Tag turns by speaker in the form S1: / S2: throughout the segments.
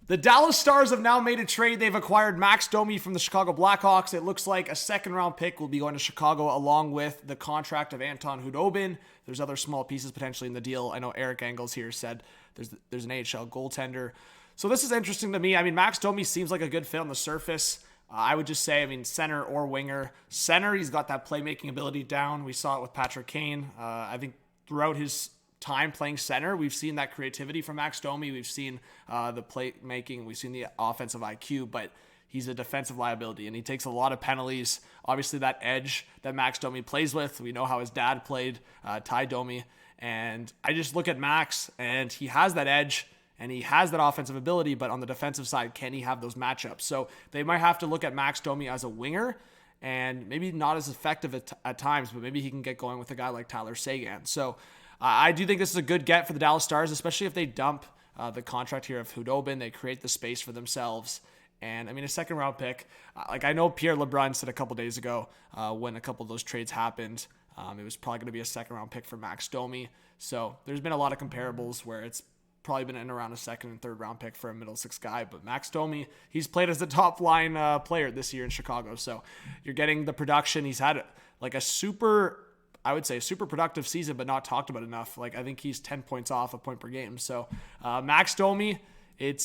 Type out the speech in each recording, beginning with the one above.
S1: The Dallas Stars have now made a trade. They've acquired Max Domi from the Chicago Blackhawks. It looks like a second-round pick will be going to Chicago along with the contract of Anton Khudobin. There's other small pieces potentially in the deal. I know Eric Engels here said there's an AHL goaltender. So this is interesting to me. I mean, Max Domi seems like a good fit on the surface. I would just say, center or winger. Center, he's got that playmaking ability down. We saw it with Patrick Kane. I think throughout his time playing center, we've seen that creativity from Max Domi. We've seen the playmaking. We've seen the offensive IQ, but he's a defensive liability, and he takes a lot of penalties. Obviously, that edge that Max Domi plays with, we know how his dad played, Ty Domi, and I just look at Max, and he has that edge, and he has that offensive ability, but on the defensive side, can he have those matchups? So they might have to look at Max Domi as a winger, and maybe not as effective at times, but maybe he can get going with a guy like Tyler Seguin. So I do think this is a good get for the Dallas Stars, especially if they dump the contract here of Khudobin. They create the space for themselves. And, a second-round pick, I know Pierre LeBrun said a couple days ago when a couple of those trades happened, it was probably going to be a second-round pick for Max Domi. So there's been a lot of comparables where it's probably been in around a second and third round pick for a middle six guy, but Max Domi, he's played as the top line player this year in Chicago. So you're getting the production. He's had like a super productive season, but not talked about enough. I think he's 10 points off a point per game. So Max Domi, it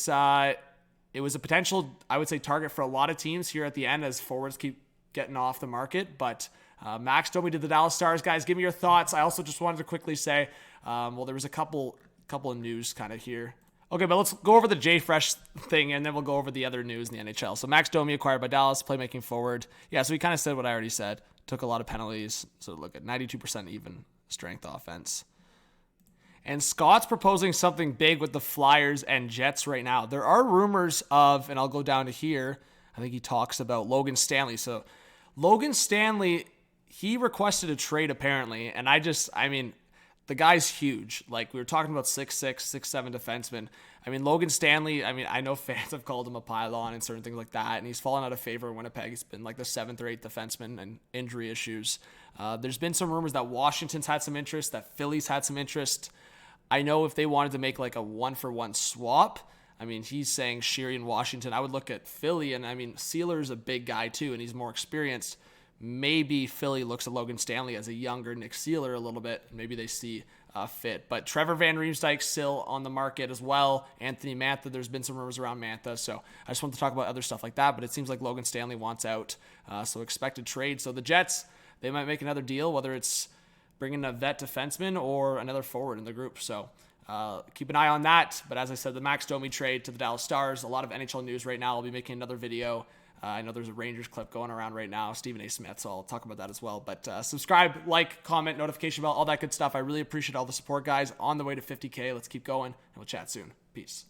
S1: was a potential, target for a lot of teams here at the end as forwards keep getting off the market. But Max Domi to the Dallas Stars. Guys, give me your thoughts. I also just wanted to quickly say, there was a couple of news kind of here. Okay, but let's go over the J-Fresh thing, and then we'll go over the other news in the NHL. So Max Domi acquired by Dallas, playmaking forward. Yeah, so he kind of said what I already said. Took a lot of penalties. So look at 92% even strength offense. And Scott's proposing something big with the Flyers and Jets right now. There are rumors of, and I'll go down to here, I think he talks about Logan Stanley. So Logan Stanley, he requested a trade apparently, and the guy's huge. We were talking about 6'6", 6'7" defenseman. Logan Stanley, I know fans have called him a pylon and certain things like that, and he's fallen out of favor in Winnipeg. He's been like the 7th or 8th defenseman and injury issues. There's been some rumors that Washington's had some interest, that Philly's had some interest. I know if they wanted to make like a 1-for-1 swap, he's saying Sheary and Washington. I would look at Philly, and Sealer's a big guy too, and he's more experienced. Maybe Philly looks at Logan Stanley as a younger Nick Sealer a little bit. Maybe they see fit. But Trevor Van Riemsdyk's still on the market as well. Anthony Mantha, there's been some rumors around Mantha. So I just wanted to talk about other stuff like that. But it seems like Logan Stanley wants out. So expected trade. So the Jets, they might make another deal, whether it's bringing a vet defenseman or another forward in the group. So keep an eye on that. But as I said, the Max Domi trade to the Dallas Stars, a lot of NHL news right now. I'll be making another video. I know there's a Rangers clip going around right now, Stephen A. Smith, so I'll talk about that as well. But subscribe, like, comment, notification bell, all that good stuff. I really appreciate all the support, guys. On the way to 50K. Let's keep going, and we'll chat soon. Peace.